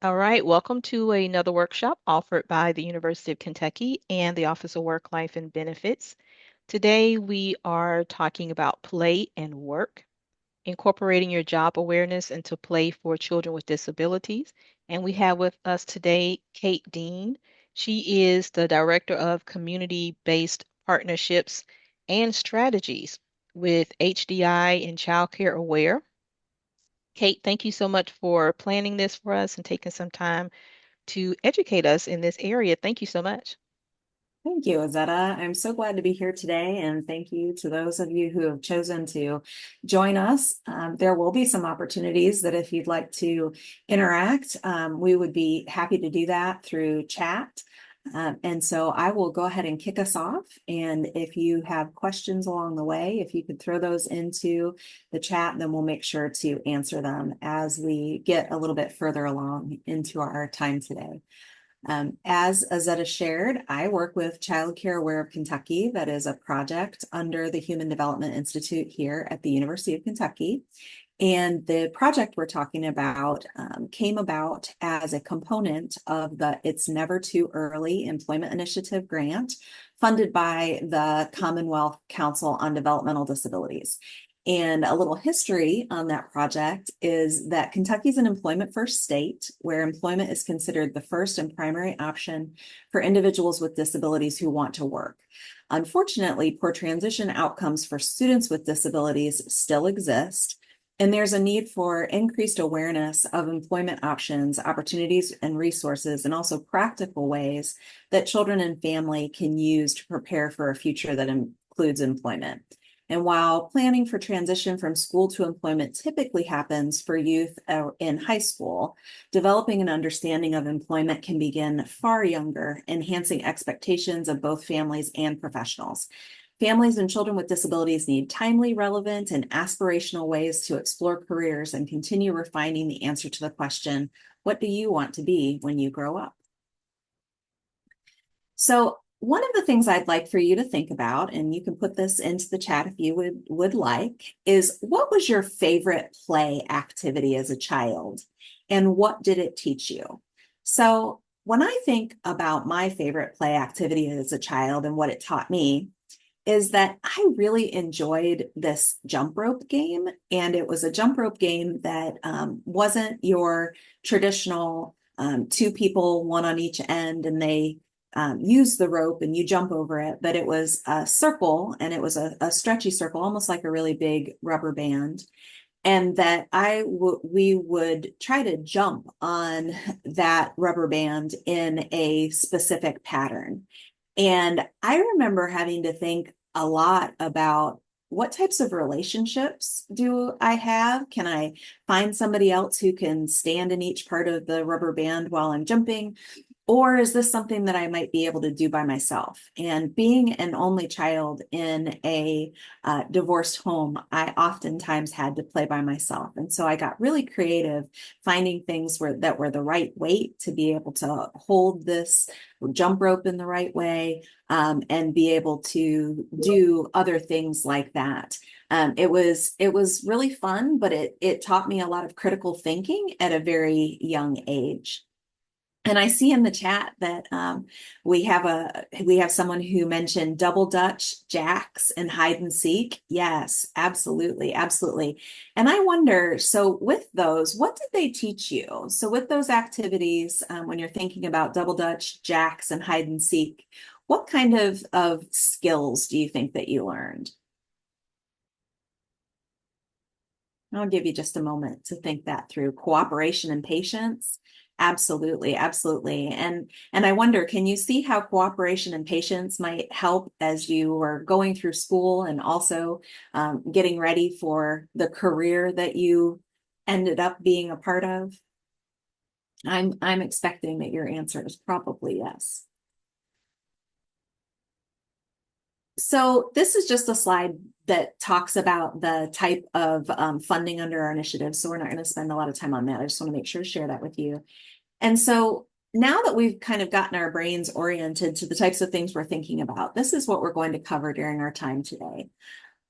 All right, welcome to another workshop offered by the University of Kentucky and the Office of Work, Life, and Benefits. Today we are talking about play and work, incorporating your job awareness into play for children with disabilities. And we have with us today Kate Dean. She is the Director of Community-Based Partnerships and Strategies with HDI and Child Care Aware. Kate, thank you so much for planning this for us and taking some time to educate us in this area. Thank you so much. Thank you, Azetta. I'm so glad to be here today, and thank you to those of you who have chosen to join us. There will be some opportunities that if you'd like to interact, we would be happy to do that through chat. And so I will go ahead and kick us off. And if you have questions along the way, if you could throw those into the chat, then we'll make sure to answer them as we get a little bit further along into our time today. As Azetta shared, I work with Child Care Aware of Kentucky. That is a project under the Human Development Institute here at the University of Kentucky. And the project we're talking about came about as a component of the It's Never Too Early Employment Initiative grant funded by the Commonwealth Council on Developmental Disabilities. And a little history on that project is that Kentucky is an employment first state where employment is considered the first and primary option for individuals with disabilities who want to work. Unfortunately, poor transition outcomes for students with disabilities still exist. And there's a need for increased awareness of employment options, opportunities, and resources, and also practical ways that children and family can use to prepare for a future that includes employment. And while planning for transition from school to employment typically happens for youth in high school, developing an understanding of employment can begin far younger, enhancing expectations of both families and professionals. Families and children with disabilities need timely, relevant, and aspirational ways to explore careers and continue refining the answer to the question, what do you want to be when you grow up? So one of the things I'd like for you to think about, and you can put this into the chat if you would like, is what was your favorite play activity as a child? And what did it teach you? So when I think about my favorite play activity as a child and what it taught me, is that I really enjoyed this jump rope game. And it was a jump rope game that wasn't your traditional two people, one on each end, and they use the rope and you jump over it, but it was a circle and it was a stretchy circle, almost like a really big rubber band. And that we would try to jump on that rubber band in a specific pattern. And I remember having to think a lot about what types of relationships do I have? Can I find somebody else who can stand in each part of the rubber band while I'm jumping? Or is this something that I might be able to do by myself? And being an only child in a divorced home, I oftentimes had to play by myself. And so I got really creative finding things that were the right weight to be able to hold this jump rope in the right way and be able to do other things like that. It was really fun, but it taught me a lot of critical thinking at a very young age. And I see in the chat that we have someone who mentioned double dutch, jacks, and hide and seek. Yes, absolutely, absolutely. And I wonder, so with those, what did they teach you? So with those activities, when you're thinking about double dutch, jacks, and hide and seek, what kind of skills do you think that you learned? I'll give you just a moment to think that through. Cooperation and patience. Absolutely, absolutely. And I wonder, can you see how cooperation and patience might help as you are going through school and also getting ready for the career that you ended up being a part of? I'm expecting that your answer is probably yes. So this is just a slide that talks about the type of funding under our initiative. So we're not going to spend a lot of time on that. I just want to make sure to share that with you. And so now that we've kind of gotten our brains oriented to the types of things we're thinking about, this is what we're going to cover during our time today.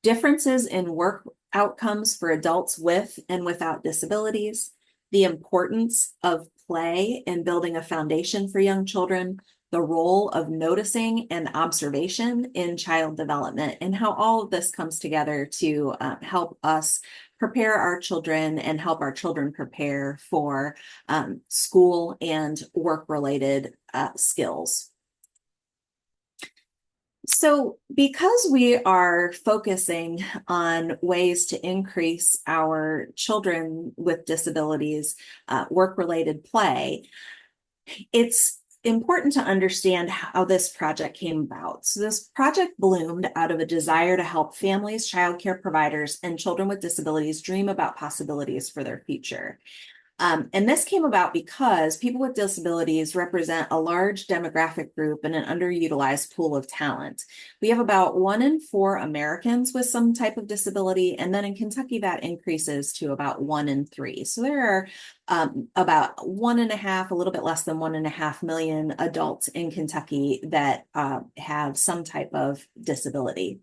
Differences in work outcomes for adults with and without disabilities, the importance of play in building a foundation for young children, the role of noticing and observation in child development, and how all of this comes together to help us prepare our children and help our children prepare for school and work-related skills. So, because we are focusing on ways to increase our children with disabilities work-related play, it's important to understand how this project came about. So, this project bloomed out of a desire to help families, childcare providers, and children with disabilities dream about possibilities for their future. And this came about because people with disabilities represent a large demographic group and an underutilized pool of talent. We have about 1 in 4 Americans with some type of disability, and then in Kentucky, that increases to about 1 in 3. So there are about 1.5, a little bit less than 1.5 million adults in Kentucky that have some type of disability.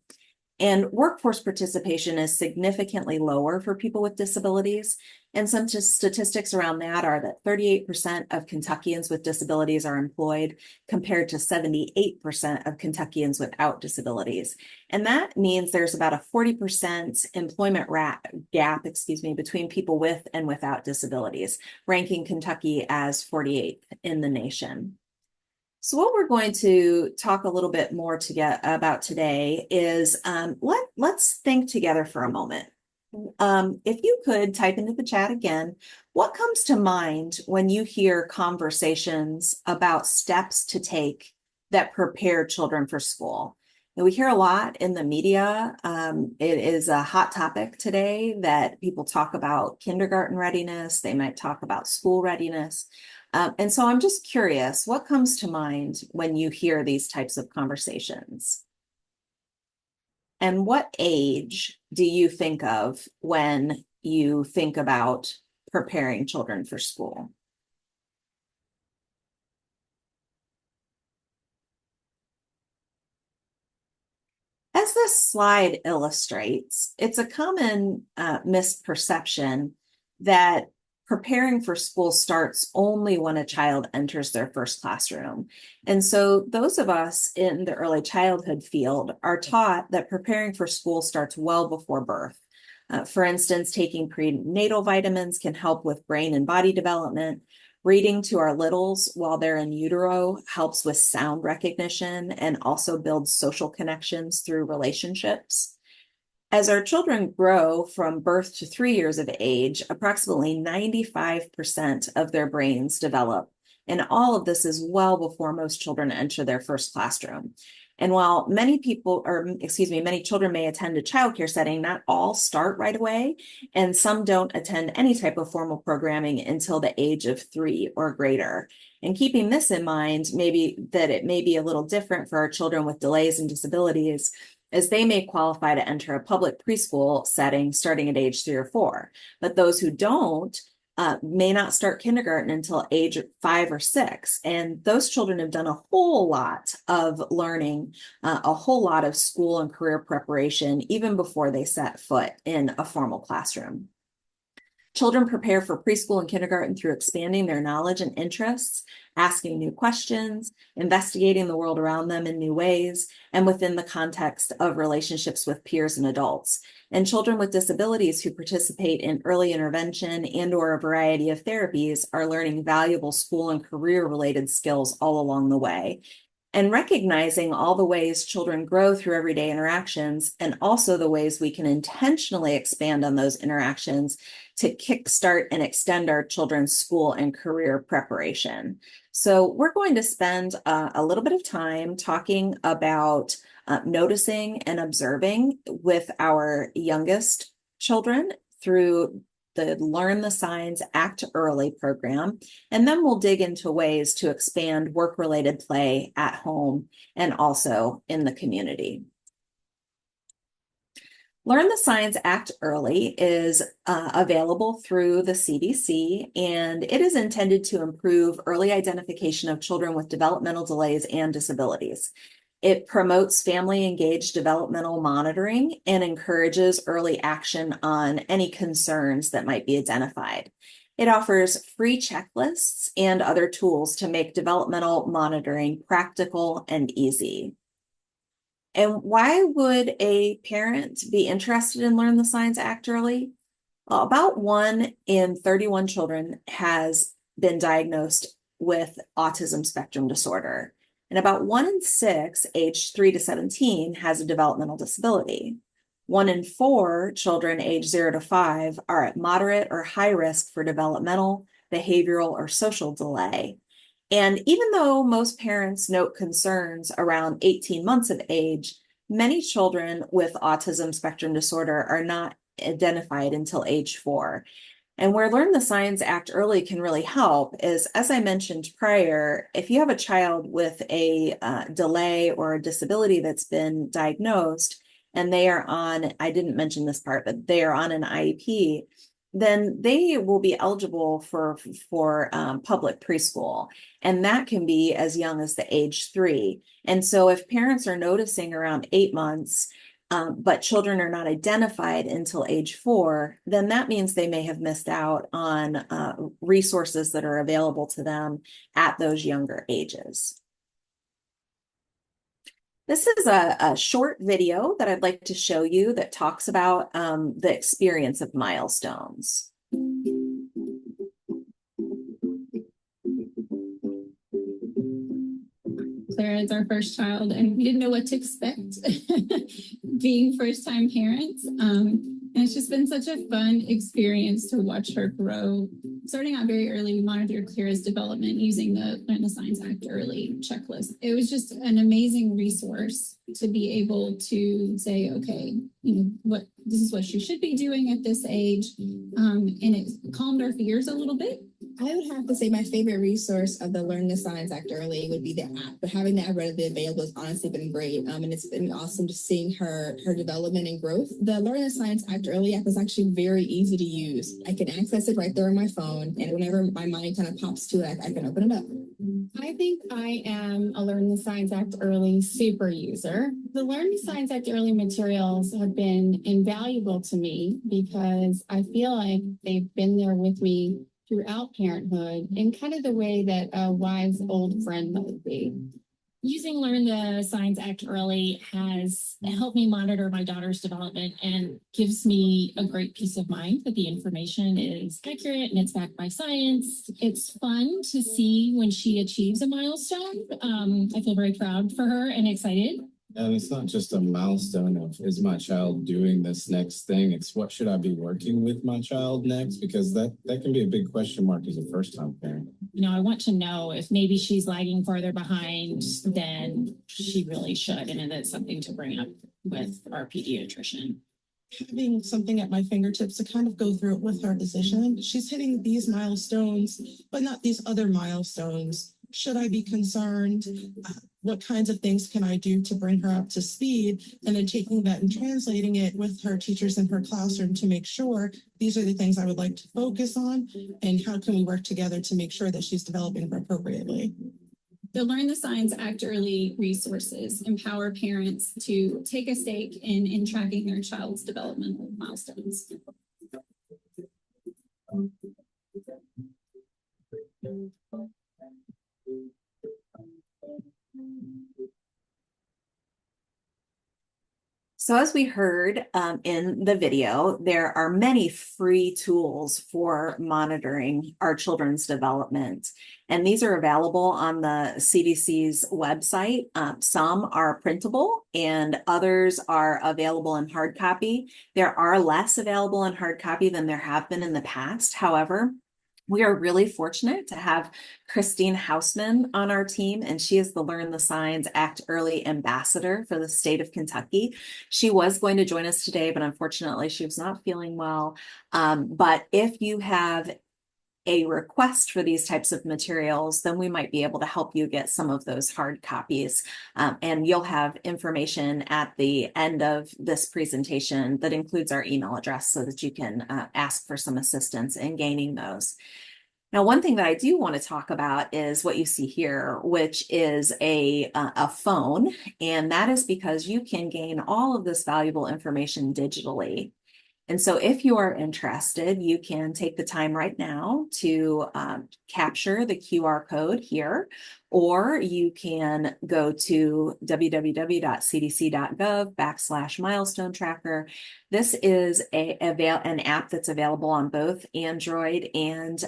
And workforce participation is significantly lower for people with disabilities. And some statistics around that are that 38% of Kentuckians with disabilities are employed, compared to 78% of Kentuckians without disabilities. And that means there's about a 40% employment gap, between people with and without disabilities, ranking Kentucky as 48th in the nation. So what we're going to talk a little bit more about today is let's think together for a moment. If you could type into the chat again, what comes to mind when you hear conversations about steps to take that prepare children for school? And we hear a lot in the media. It is a hot topic today that people talk about kindergarten readiness. They might talk about school readiness. And so I'm just curious, what comes to mind when you hear these types of conversations? And what age do you think of when you think about preparing children for school? As this slide illustrates, it's a common misperception that preparing for school starts only when a child enters their first classroom. And so those of us in the early childhood field are taught that preparing for school starts well before birth. For instance, taking prenatal vitamins can help with brain and body development. Reading to our littles while they're in utero helps with sound recognition and also builds social connections through relationships. As our children grow from birth to 3 years of age, approximately 95% of their brains develop. And all of this is well before most children enter their first classroom. And while many children may attend a childcare setting, not all start right away, and some don't attend any type of formal programming until the age of 3 or greater. And keeping this in mind, maybe that it may be a little different for our children with delays and disabilities, as they may qualify to enter a public preschool setting starting at age 3 or 4. But those who don't may not start kindergarten until age 5 or 6. And those children have done a whole lot of learning, a whole lot of school and career preparation, even before they set foot in a formal classroom. Children prepare for preschool and kindergarten through expanding their knowledge and interests, asking new questions, investigating the world around them in new ways, and within the context of relationships with peers and adults. And children with disabilities who participate in early intervention and/or a variety of therapies are learning valuable school and career-related skills all along the way. And recognizing all the ways children grow through everyday interactions, and also the ways we can intentionally expand on those interactions to kickstart and extend our children's school and career preparation. So we're going to spend a little bit of time talking about noticing and observing with our youngest children through the Learn the Signs, Act Early program. And then we'll dig into ways to expand work-related play at home and also in the community. Learn the Signs, Act Early is available through the CDC, and it is intended to improve early identification of children with developmental delays and disabilities. It promotes family-engaged developmental monitoring and encourages early action on any concerns that might be identified. It offers free checklists and other tools to make developmental monitoring practical and easy. And why would a parent be interested in Learn the Signs Act early? Well, about 1 in 31 children has been diagnosed with autism spectrum disorder, and about 1 in 6, aged 3 to 17, has a developmental disability. 1 in 4 children aged 0 to 5 are at moderate or high risk for developmental, behavioral, or social delay. And even though most parents note concerns around 18 months of age, many children with autism spectrum disorder are not identified until age 4. And where Learn the Signs Act early can really help is, as I mentioned prior, if you have a child with a delay or a disability that's been diagnosed and they are on, I didn't mention this part, but they are on an IEP, then they will be eligible for public preschool. And that can be as young as the age 3. And so if parents are noticing around 8 months, but children are not identified until age 4, then that means they may have missed out on resources that are available to them at those younger ages. This is a short video that I'd like to show you that talks about the experience of milestones. Clara is our first child, and we didn't know what to expect being first-time parents. And it's just been such a fun experience to watch her grow. Starting out very early, we monitored Clara's development using the Learn the Signs Act early checklist. It was just an amazing resource to be able to say, okay, this is what she should be doing at this age. And it calmed our fears a little bit. I would have to say my favorite resource of the Learn the Signs Act early would be the app. But having the app readily available has honestly been great. And it's been awesome just seeing her development and growth. The Learn the Signs Act early app is actually very easy to use. I can access it right there on my phone. And whenever my mind kind of pops to it, I can open it up. I think I am a Learn the Signs Act early super user. The Learn the Signs Act early materials have been invaluable to me because I feel like they've been there with me throughout parenthood in kind of the way that a wise old friend might be. Using Learn the Signs Act early has helped me monitor my daughter's development and gives me a great peace of mind that the information is accurate and it's backed by science. It's fun to see when she achieves a milestone. I feel very proud for her and excited. And it's not just a milestone of, is my child doing this next thing? It's what should I be working with my child next? Because that can be a big question mark as a first-time parent. I want to know if maybe she's lagging farther behind than she really should. And that's something to bring up with our pediatrician. Having something at my fingertips to kind of go through it with her decision. She's hitting these milestones, but not these other milestones. Should I be concerned? What kinds of things can I do to bring her up to speed? And then taking that and translating it with her teachers in her classroom to make sure these are the things I would like to focus on, and how can we work together to make sure that she's developing appropriately. The Learn the Signs Act early resources empower parents to take a stake in tracking their child's developmental milestones. So as we heard in the video, there are many free tools for monitoring our children's development. And these are available on the CDC's website. Some are printable and others are available in hard copy. There are less available in hard copy than there have been in the past. However, we are really fortunate to have Christine Hausman on our team, and she is the Learn the Signs Act Early Ambassador for the state of Kentucky. She was going to join us today, but unfortunately she was not feeling well. But if you have a request for these types of materials, then we might be able to help you get some of those hard copies. And you'll have information at the end of this presentation that includes our email address so that you can ask for some assistance in gaining those. Now, one thing that I do want to talk about is what you see here, which is a phone, and that is because you can gain all of this valuable information digitally. And so if you are interested, you can take the time right now to capture the QR code here, or you can go to www.cdc.gov/milestone tracker. This is an app that's available on both Android and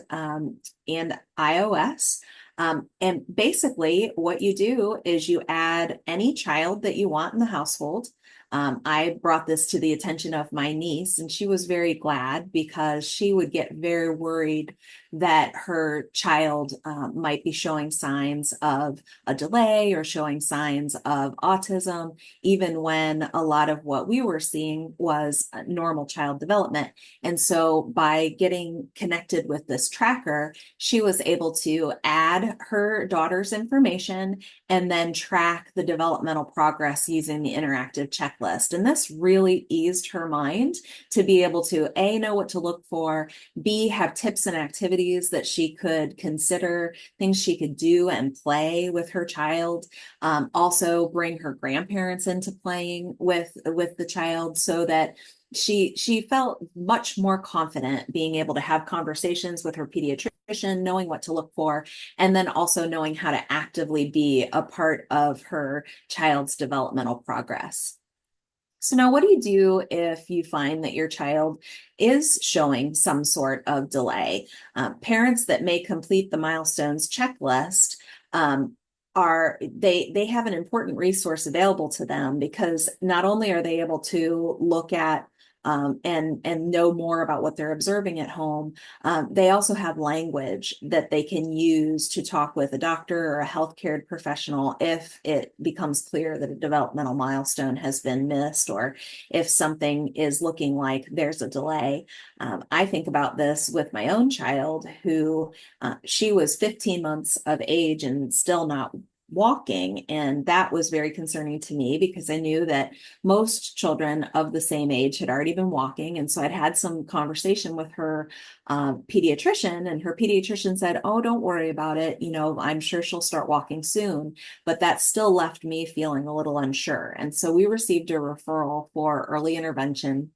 iOS. And basically what you do is you add any child that you want in the household. I brought this to the attention of my niece, and she was very glad because she would get very worried that her child might be showing signs of a delay or showing signs of autism, even when a lot of what we were seeing was normal child development. And so by getting connected with this tracker, she was able to add her daughter's information and then track the developmental progress using the interactive checklist. And this really eased her mind to be able to A, know what to look for, B, have tips and activities that she could consider, things she could do and play with her child. Also bring her grandparents into playing with the child so that she felt much more confident being able to have conversations with her pediatrician, knowing what to look for, and then also knowing how to actively be a part of her child's developmental progress. So now what do you do if you find that your child is showing some sort of delay? Parents that may complete the milestones checklist they have an important resource available to them, because not only are they able to look at and know more about what they're observing at home, they also have language that they can use to talk with a doctor or a healthcare professional if it becomes clear that a developmental milestone has been missed, or if something is looking like there's a delay. I think about this with my own child, who she was 15 months of age and still not walking. And that was very concerning to me because I knew that most children of the same age had already been walking. And so I'd had some conversation with her pediatrician, and her pediatrician said, "Oh, don't worry about it. You know, I'm sure she'll start walking soon." But that still left me feeling a little unsure. And so we received a referral for early intervention.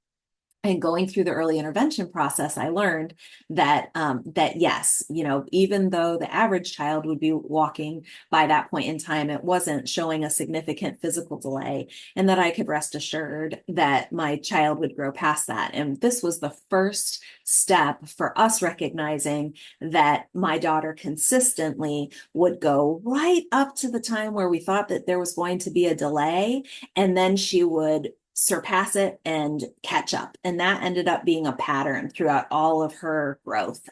And going through the early intervention process, I learned that that yes, you know, even though the average child would be walking by that point in time, it wasn't showing a significant physical delay, and that I could rest assured that my child would grow past that. And this was the first step for us recognizing that my daughter consistently would go right up to the time where we thought that there was going to be a delay, and then she would surpass it and catch up. And that ended up being a pattern throughout all of her growth.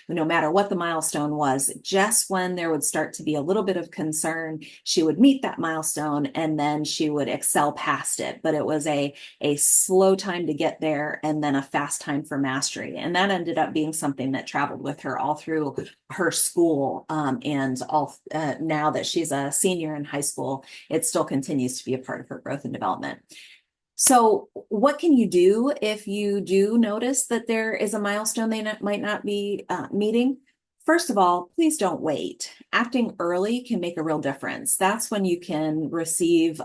No matter what the milestone was, just when there would start to be a little bit of concern, she would meet that milestone and then she would excel past it. But it was a slow time to get there and then a fast time for mastery. And that ended up being something that traveled with her all through her school. And all now that she's a senior in high school, it still continues to be a part of her growth and development. So what can you do if you do notice that there is a milestone they might not be meeting? First of all, please don't wait. Acting early can make a real difference. That's when you can receive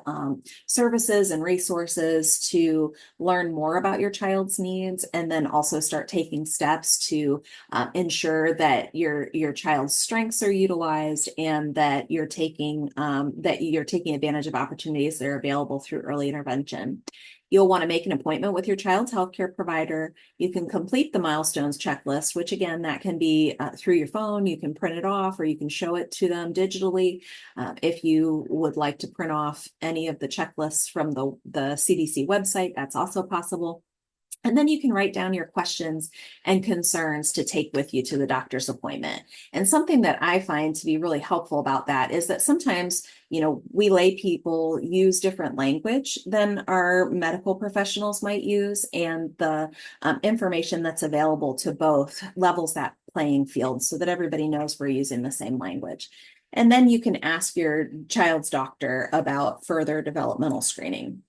services and resources to learn more about your child's needs, and then also start taking steps to ensure that your child's strengths are utilized, and that you're taking advantage of opportunities that are available through early intervention. You'll want to make an appointment with your child's healthcare provider. You can complete the milestones checklist, which again, that can be through your phone. You can print it off, or you can show it to them digitally. If you would like to print off any of the checklists from the CDC website, that's also possible. And then you can write down your questions and concerns to take with you to the doctor's appointment. And something that I find to be really helpful about that is that sometimes, you know, we lay people use different language than our medical professionals might use, and the information that's available to both levels that playing field so that everybody knows we're using the same language. And then you can ask your child's doctor about further developmental screening.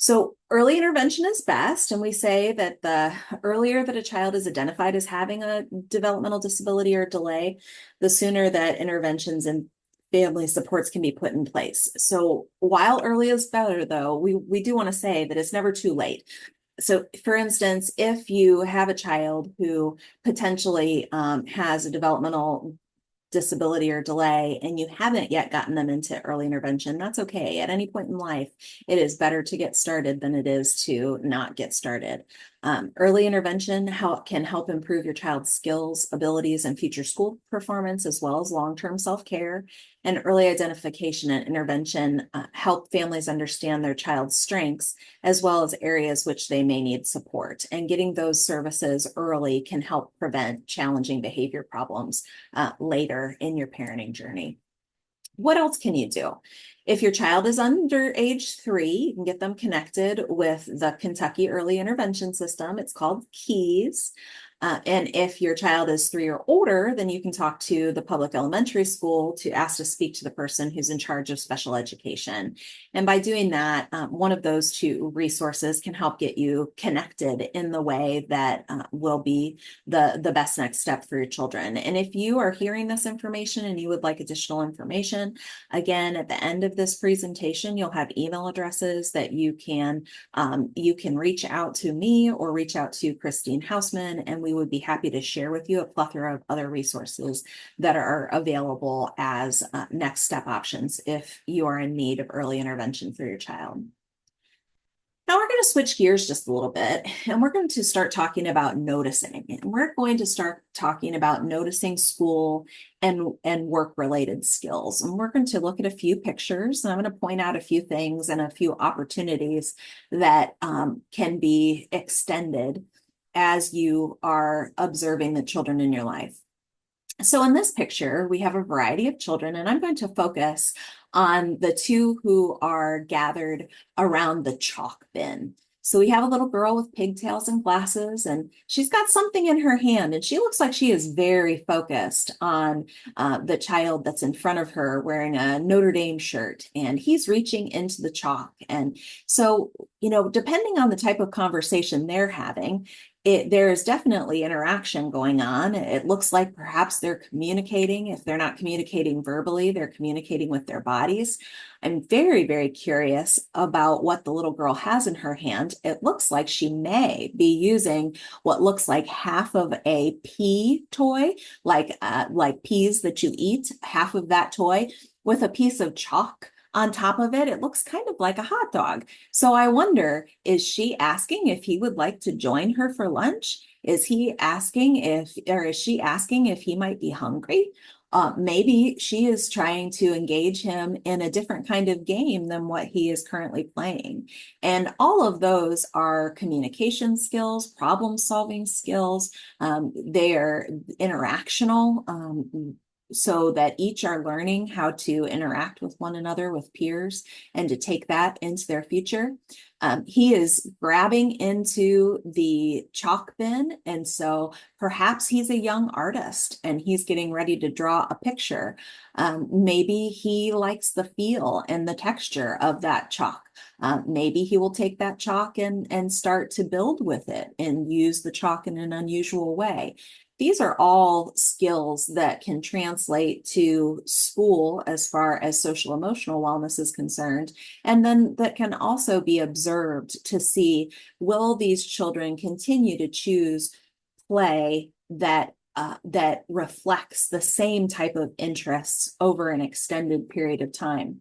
So early intervention is best, and we say that the earlier that a child is identified as having a developmental disability or delay, the sooner that interventions and family supports can be put in place. So while early is better, though, we do want to say that it's never too late. So for instance, if you have a child who potentially has a developmental disability or delay and you haven't yet gotten them into early intervention, that's okay. At any point in life, it is better to get started than it is to not get started. Early intervention can help improve your child's skills, abilities, and future school performance, as well as long-term self-care. And early identification and intervention help families understand their child's strengths, as well as areas which they may need support. And getting those services early can help prevent challenging behavior problems later in your parenting journey. What else can you do? If your child is under age 3, you can get them connected with the Kentucky Early Intervention System. It's called KEYS. And if your child is 3 or older, then you can talk to the public elementary school to ask to speak to the person who's in charge of special education. And by doing that, one of those 2 resources can help get you connected in the way that will be the best next step for your children. And if you are hearing this information and you would like additional information, again, at the end of this presentation, you'll have email addresses that you can reach out to me or reach out to Christine Hausman, and we would be happy to share with you a plethora of other resources that are available as next step options if you are in need of early intervention for your child. Now we're going to switch gears just a little bit, and we're going to start talking about noticing. And we're going to start talking about noticing school and work-related skills. And we're going to look at a few pictures, and I'm going to point out a few things and a few opportunities that can be extended as you are observing the children in your life. So in this picture, we have a variety of children, and I'm going to focus on the 2 who are gathered around the chalk bin. So we have a little girl with pigtails and glasses, and she's got something in her hand, and she looks like she is very focused on the child that's in front of her wearing a Notre Dame shirt, and he's reaching into the chalk. And so, depending on the type of conversation they're having, there is definitely interaction going on. It looks like perhaps they're communicating. If they're not communicating verbally, they're communicating with their bodies. I'm very, very curious about what the little girl has in her hand. It looks like she may be using what looks like half of a pea toy, like peas that you eat, half of that toy with a piece of chalk on top of it. It looks kind of like a hot dog. So I wonder, is she asking if he would like to join her for lunch? Is she asking if he might be hungry? Maybe she is trying to engage him in a different kind of game than what he is currently playing. And all of those are communication skills, problem solving skills. They are interactional. So that each are learning how to interact with one another, with peers, and to take that into their future. He is grabbing into the chalk bin, and so perhaps he's a young artist and he's getting ready to draw a picture. Maybe he likes the feel and the texture of that chalk. Maybe he will take that chalk and start to build with it and use the chalk in an unusual way. These are all skills that can translate to school as far as social emotional wellness is concerned, and then that can also be observed to see, will these children continue to choose play that reflects the same type of interests over an extended period of time.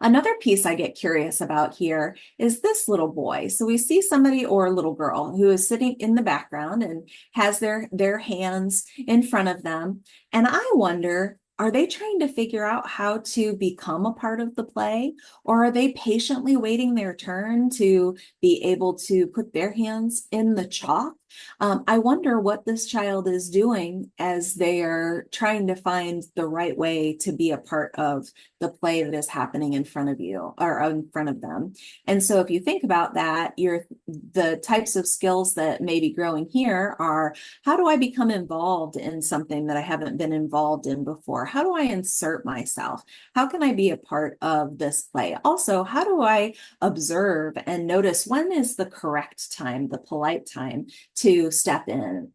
Another piece I get curious about here is this little boy. So we see somebody or a little girl who is sitting in the background and has their hands in front of them. And I wonder, are they trying to figure out how to become a part of the play? Or are they patiently waiting their turn to be able to put their hands in the chalk? I wonder what this child is doing as they are trying to find the right way to be a part of the play that is happening in front of you or in front of them. And so if you think about that, the types of skills that may be growing here are, how do I become involved in something that I haven't been involved in before? How do I insert myself? How can I be a part of this play? Also, how do I observe and notice when is the correct time, the polite time to step in?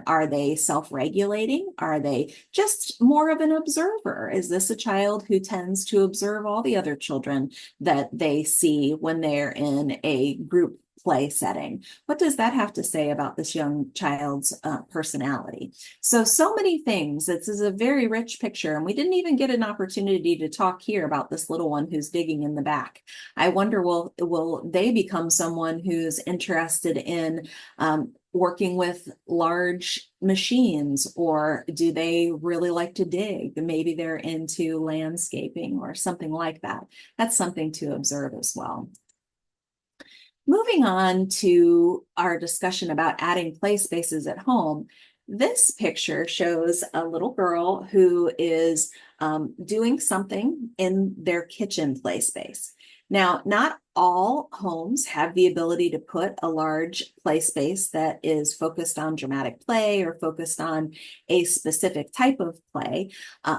Are they self-regulating? Are they just more of an observer? Is this a child who tends to observe all the other children that they see when they're in a group play setting. What does that have to say about this young child's personality? So many things. This is a very rich picture, and we didn't even get an opportunity to talk here about this little one who's digging in the back. I wonder, will they become someone who's interested in working with large machines, or do they really like to dig? Maybe they're into landscaping or something like that. That's something to observe as well. Moving on to our discussion about adding play spaces at home, this picture shows a little girl who is doing something in their kitchen play space. Now, not all homes have the ability to put a large play space that is focused on dramatic play or focused on a specific type of play.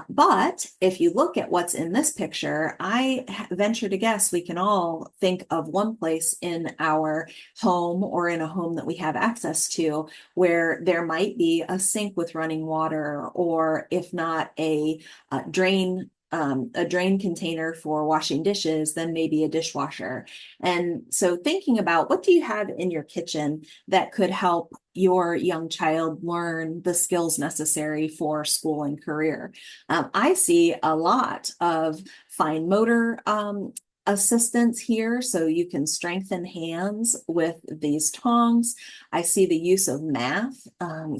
But if you look at what's in this picture, I venture to guess we can all think of one place in our home or in a home that we have access to where there might be a sink with running water, or if not a drain container for washing dishes, then maybe a dishwasher. And so thinking about what do you have in your kitchen that could help your young child learn the skills necessary for school and career. I see a lot of fine motor assistance here, so you can strengthen hands with these tongs. I see the use of math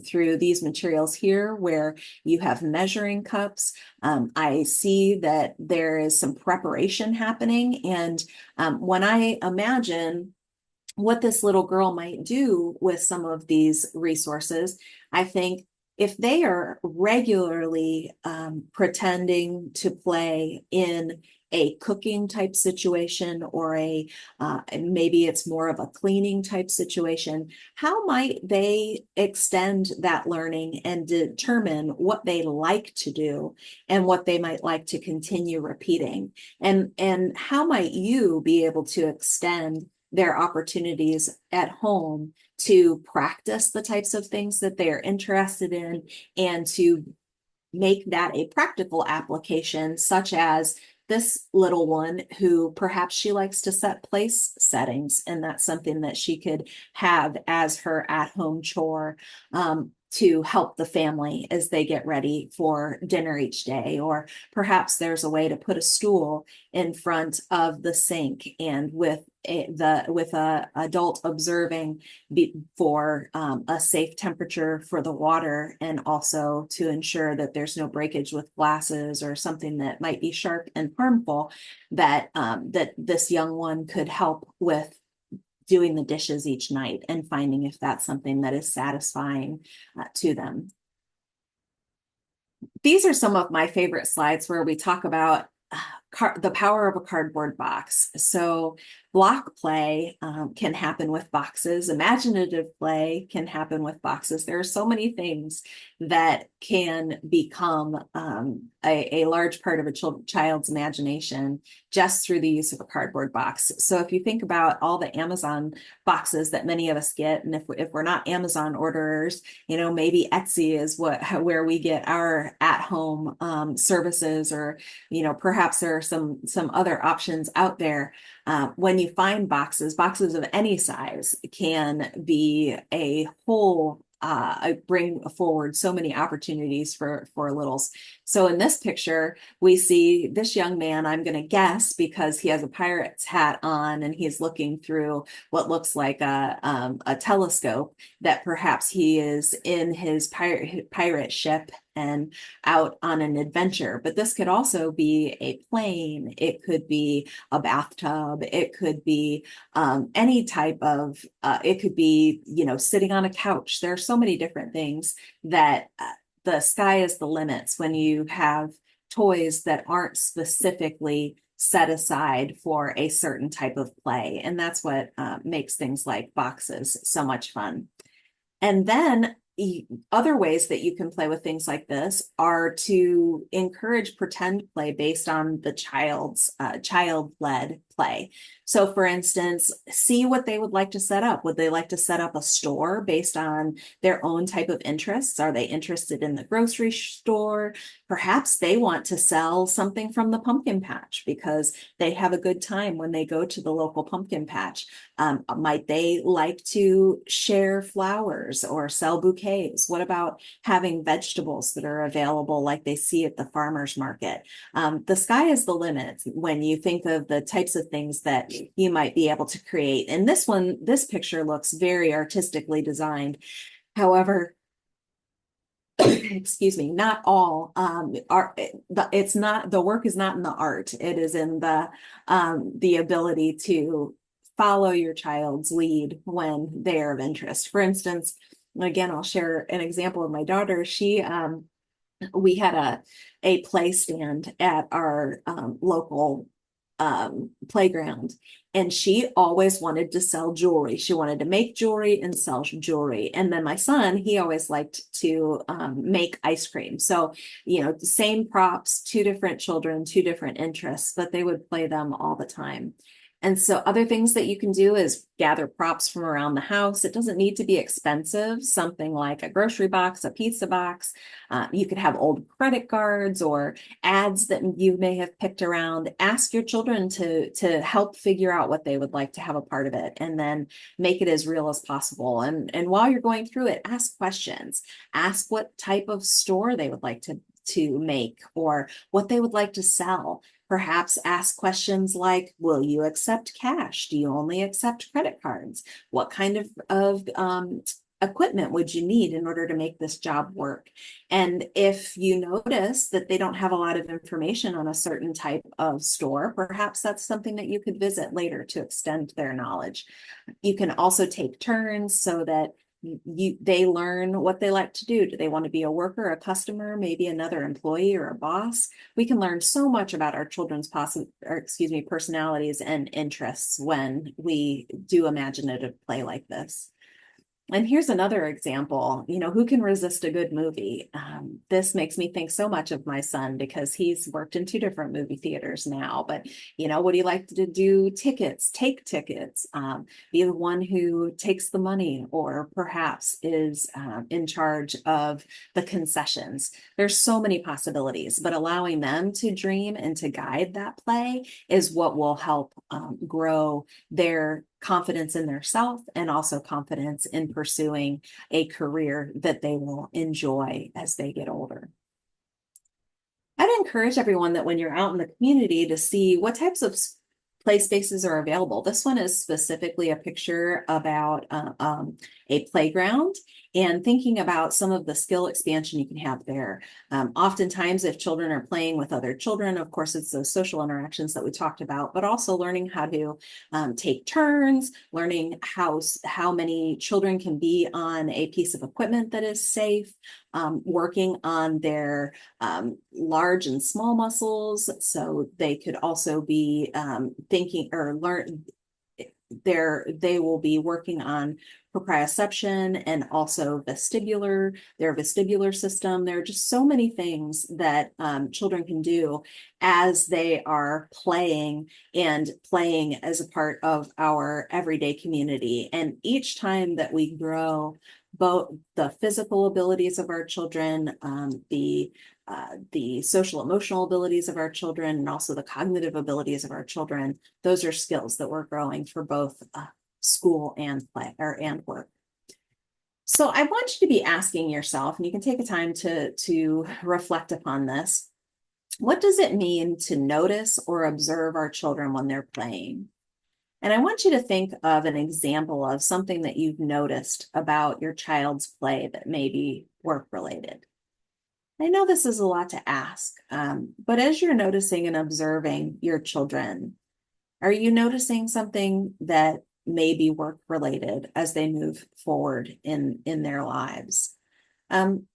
through these materials here where you have measuring cups. I see that there is some preparation happening, and when I imagine what this little girl might do with some of these resources, I think if they are regularly pretending to play in a cooking type situation, or maybe it's more of a cleaning type situation, how might they extend that learning and determine what they like to do and what they might like to continue repeating? And how might you be able to extend their opportunities at home to practice the types of things that they're interested in, and to make that a practical application, such as this little one who perhaps she likes to set place settings, and that's something that she could have as her at-home chore to help the family as they get ready for dinner each day. Or perhaps there's a way to put a stool in front of the sink, and with a adult observing for a safe temperature for the water, and also to ensure that there's no breakage with glasses or something that might be sharp and harmful, that this young one could help with doing the dishes each night and finding if that's something that is satisfying to them. These are some of my favorite slides where we talk about the power of a cardboard box. So block play can happen with boxes. Imaginative play can happen with boxes. There are so many things that can become a large part of a child's imagination just through the use of a cardboard box. So if you think about all the Amazon boxes that many of us get, and if we're not Amazon orderers, maybe Etsy is where we get our at-home services, or perhaps there are some other options out there. When you find boxes of any size can be a whole bring forward so many opportunities for littles. So in this picture, we see this young man, I'm going to guess because he has a pirate's hat on and he's looking through what looks like a telescope, that perhaps he is in his pirate ship and out on an adventure. But this could also be a plane. It could be a bathtub. It could be any type of, it could be, sitting on a couch. There are so many different things that the sky is the limits when you have toys that aren't specifically set aside for a certain type of play. And that's what makes things like boxes so much fun. And then other ways that you can play with things like this are to encourage pretend play based on the child's child-led play. So for instance, see what they would like to set up. Would they like to set up a store based on their own type of interests? Are they interested in the grocery store? Perhaps they want to sell something from the pumpkin patch because they have a good time when they go to the local pumpkin patch. Might they like to share flowers or sell bouquets? What about having vegetables that are available like they see at the farmer's market? The sky is the limit when you think of the types of things that you might be able to create. And this picture looks very artistically designed. However, excuse me, not all art, it's not, the work is not in the art. It is in the ability to follow your child's lead when they're of interest. For instance, again, I'll share an example of my daughter. We had a play stand at our local playground, and she always wanted to sell jewelry. She wanted to make jewelry and sell jewelry. And then my son, he always liked to make ice cream. So, same props, two different children, two different interests, but they would play them all the time. And so other things that you can do is gather props from around the house. It doesn't need to be expensive, something like a grocery box, a pizza box. You could have old credit cards or ads that you may have picked around. Ask your children to help figure out what they would like to have a part of it, and then make it as real as possible. And while you're going through it, ask questions. Ask what type of store they would like to make or what they would like to sell. Perhaps ask questions like, will you accept cash? Do you only accept credit cards? What kind of equipment would you need in order to make this job work? And if you notice that they don't have a lot of information on a certain type of store, perhaps that's something that you could visit later to extend their knowledge. You can also take turns so that they learn what they like to do. Do they want to be a worker, a customer, maybe another employee or a boss? We can learn so much about our children's personalities and interests when we do imaginative play like this. And here's another example, who can resist a good movie? This makes me think so much of my son because he's worked in two different movie theaters now. But, would he like to do tickets, take tickets, be the one who takes the money, or perhaps is in charge of the concessions? There's so many possibilities, but allowing them to dream and to guide that play is what will help grow their confidence in their self and also confidence in pursuing a career that they will enjoy as they get older. I'd encourage everyone that when you're out in the community to see what types of play spaces are available. This one is specifically a picture about a playground and thinking about some of the skill expansion you can have there. Oftentimes, if children are playing with other children, of course, it's those social interactions that we talked about, but also learning how to take turns, learning how many children can be on a piece of equipment that is safe, working on their large and small muscles. So they could also be thinking or learn. They will be working on proprioception and also their vestibular system. There are just so many things that children can do as they are playing as a part of our everyday community. And each time that we grow both the physical abilities of our children, the social emotional abilities of our children, and also the cognitive abilities of our children, those are skills that we're growing for both school and play and work. So I want you to be asking yourself, and you can take a time to reflect upon this. What does it mean to notice or observe our children when they're playing? And I want you to think of an example of something that you've noticed about your child's play that may be work related. I know this is a lot to ask, but as you're noticing and observing your children, are you noticing something that may be work related as they move forward in their lives?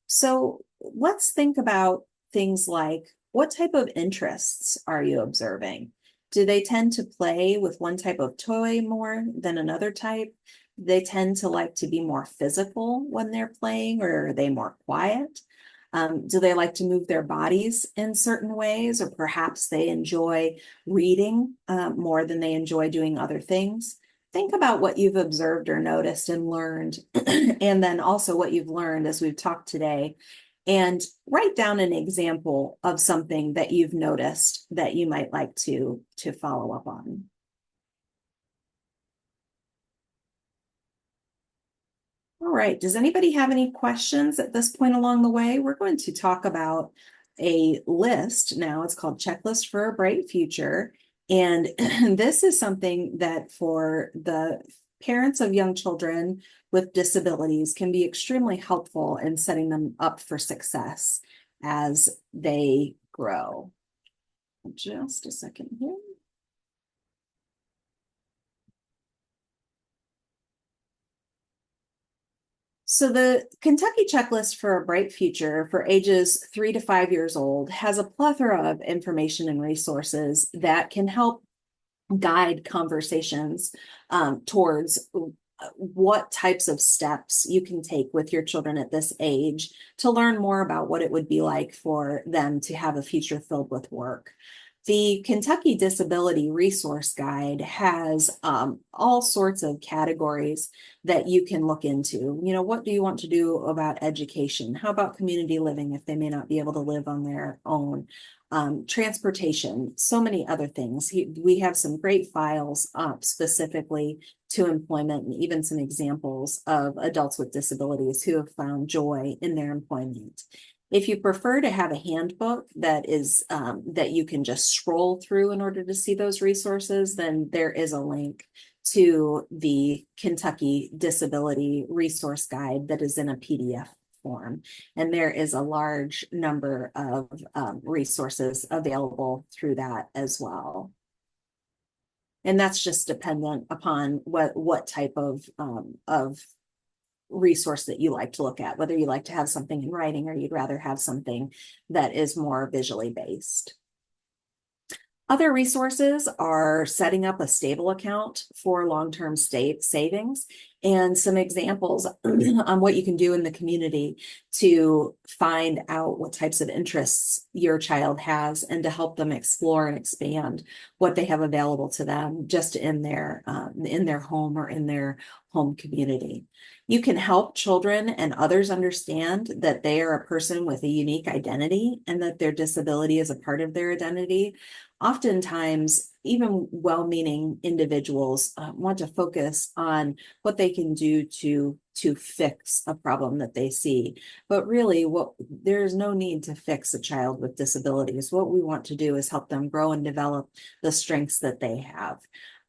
So let's think about things like, what type of interests are you observing? Do they tend to play with one type of toy more than another type? They tend to like to be more physical when they're playing, or are they more quiet? Do they like to move their bodies in certain ways, or perhaps they enjoy reading more than they enjoy doing other things? Think about what you've observed or noticed and learned, and then also what you've learned as we've talked today, and write down an example of something that you've noticed that you might like to follow up on. All right, does anybody have any questions at this point along the way? We're going to talk about a list now. It's called Checklist for a Bright Future. And this is something that for the parents of young children with disabilities can be extremely helpful in setting them up for success as they grow. Just a second here. So the Kentucky Checklist for a Bright Future for ages 3 to 5 years old has a plethora of information and resources that can help guide conversations towards what types of steps you can take with your children at this age to learn more about what it would be like for them to have a future filled with work. The Kentucky Disability Resource Guide has all sorts of categories that you can look into. You know, what do you want to do about education? How about community living if they may not be able to live on their own? Transportation, so many other things. We have some great files specifically to employment and even some examples of adults with disabilities who have found joy in their employment. If you prefer to have a handbook that is that you can just scroll through in order to see those resources, then there is a link to the Kentucky Disability Resource Guide that is in a PDF form. And there is a large number of resources available through that as well. And that's just dependent upon what type of resource that you like to look at, whether you like to have something in writing or you'd rather have something that is more visually based. Other resources are setting up a stable account for long-term savings and some examples on what you can do in the community to find out what types of interests your child has and to help them explore and expand what they have available to them just in their home or in their home community. You can help children and others understand that they are a person with a unique identity and that their disability is a part of their identity. Oftentimes, even well-meaning individuals want to focus on what they can do to fix a problem that they see. But really, there's no need to fix a child with disabilities. What we want to do is help them grow and develop the strengths that they have.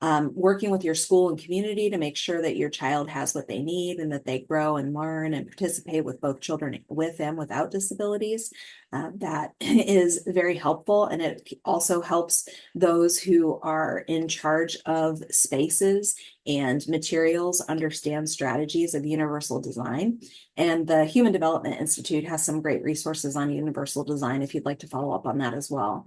Working with your school and community to make sure that your child has what they need and that they grow and learn and participate with both children with and without disabilities. That is very helpful, and it also helps those who are in charge of spaces and materials understand strategies of universal design. And the Human Development Institute has some great resources on universal design if you'd like to follow up on that as well.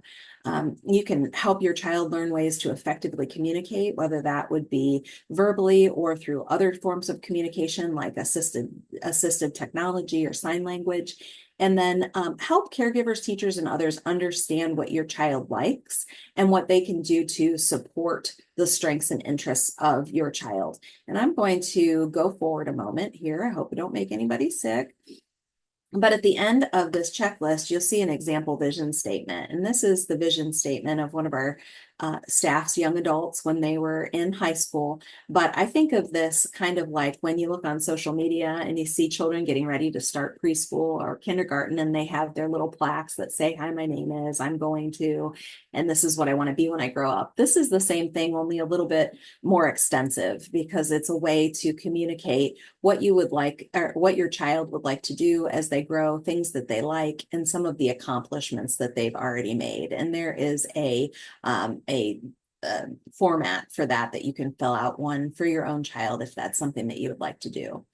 You can help your child learn ways to effectively communicate, whether that would be verbally or through other forms of communication like assistive technology or sign language. And then help caregivers, teachers, and others understand what your child likes and what they can do to support the strengths and interests of your child. And I'm going to go forward a moment here. I hope I don't make anybody sick. But at the end of this checklist, you'll see an example vision statement. And this is the vision statement of one of our staff's young adults when they were in high school. But I think of this kind of like when you look on social media and you see children getting ready to start preschool or kindergarten, and they have their little plaques that say, "Hi, my name is, I'm going to, and this is what I want to be when I grow up." This is the same thing, only a little bit more extensive, because it's a way to communicate what you would like or what your child would like to do as they grow, things that they like, and some of the accomplishments that they've already made. And there is a format for that you can fill out, one for your own child if that's something that you would like to do.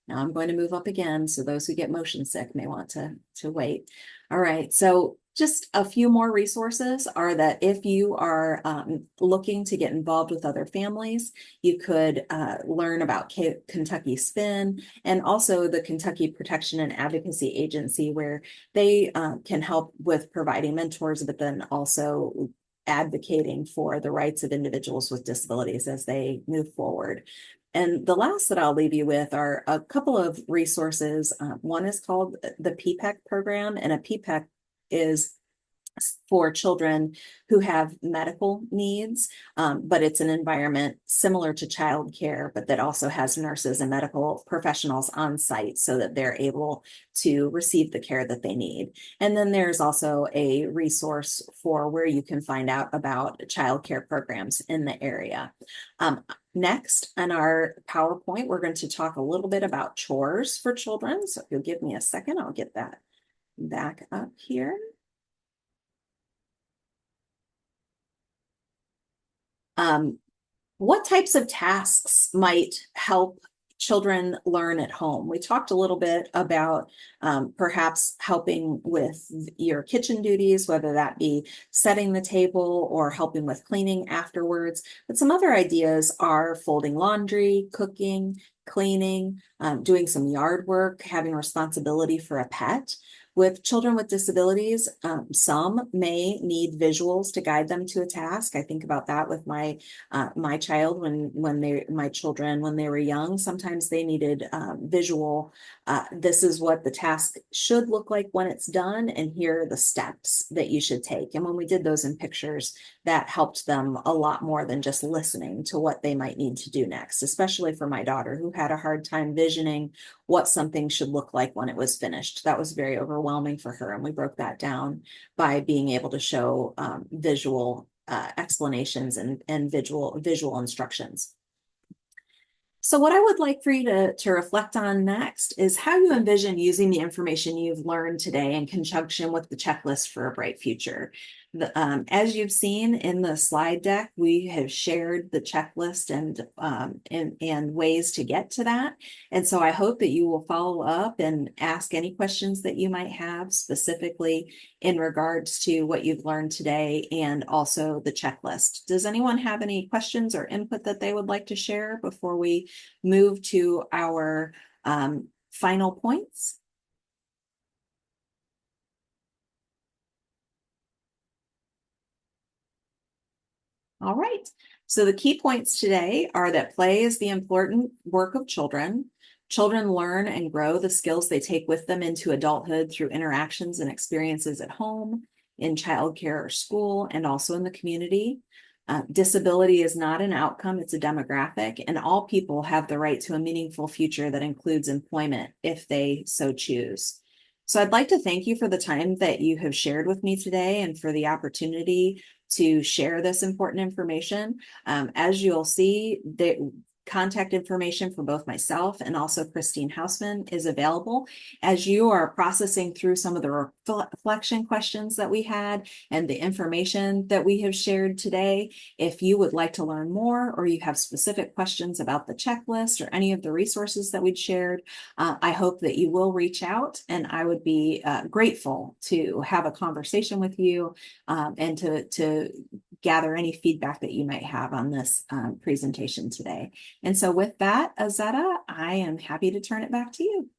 Now I'm going to move up again, so those who get motion sick may want to wait. All right, so Just a few more resources are that if you are looking to get involved with other families, you could learn about Kentucky Spin and also the Kentucky Protection and Advocacy Agency, where they can help with providing mentors, but then also advocating for the rights of individuals with disabilities as they move forward. And the last that I'll leave you with are a couple of resources. One is called the PPEC program, and a PPEC is for children who have medical needs, but it's an environment similar to childcare, but that also has nurses and medical professionals on site so that they're able to receive the care that they need. And then there's also a resource for where you can find out about childcare programs in the area. Next, on our PowerPoint, we're going to talk a little bit about chores for children. So if you'll give me a second, I'll get that back up here. What types of tasks might help children learn at home? We talked a little bit about perhaps helping with your kitchen duties, whether that be setting the table or helping with cleaning afterwards. But some other ideas are folding laundry, cooking, cleaning, doing some yard work, having responsibility for a pet. With children with disabilities, some may need visuals to guide them to a task. I think about that with my child my children when they were young. Sometimes they needed visual. This is what the task should look like when it's done, and here are the steps that you should take. And when we did those in pictures, that helped them a lot more than just listening to what they might need to do next, especially for my daughter who had a hard time visioning what something should look like when it was finished. That was very overwhelming for her. And we broke that down by being able to show visual explanations and visual instructions. So what I would like for you to reflect on next is how you envision using the information you've learned today in conjunction with the checklist for a bright future. As you've seen in the slide deck, we have shared the checklist and ways to get to that. And so I hope that you will follow up and ask any questions that you might have specifically in regards to what you've learned today and also the checklist. Does anyone have any questions or input that they would like to share before we move to our final points? All right. So the key points today are that play is the important work of children. Children learn and grow the skills they take with them into adulthood through interactions and experiences at home, in childcare or school, and also in the community. Disability is not an outcome, it's a demographic, and all people have the right to a meaningful future that includes employment if they so choose. So I'd like to thank you for the time that you have shared with me today and for the opportunity to share this important information. As you'll see, the contact information for both myself and also Christine Hausman is available as you are processing through some of the reflection questions that we had and the information that we have shared today. If you would like to learn more or you have specific questions about the checklist or any of the resources that we'd shared, I hope that you will reach out, and I would be grateful to have a conversation with you and to gather any feedback that you might have on this presentation today. And so with that, Azetta, I am happy to turn it back to you.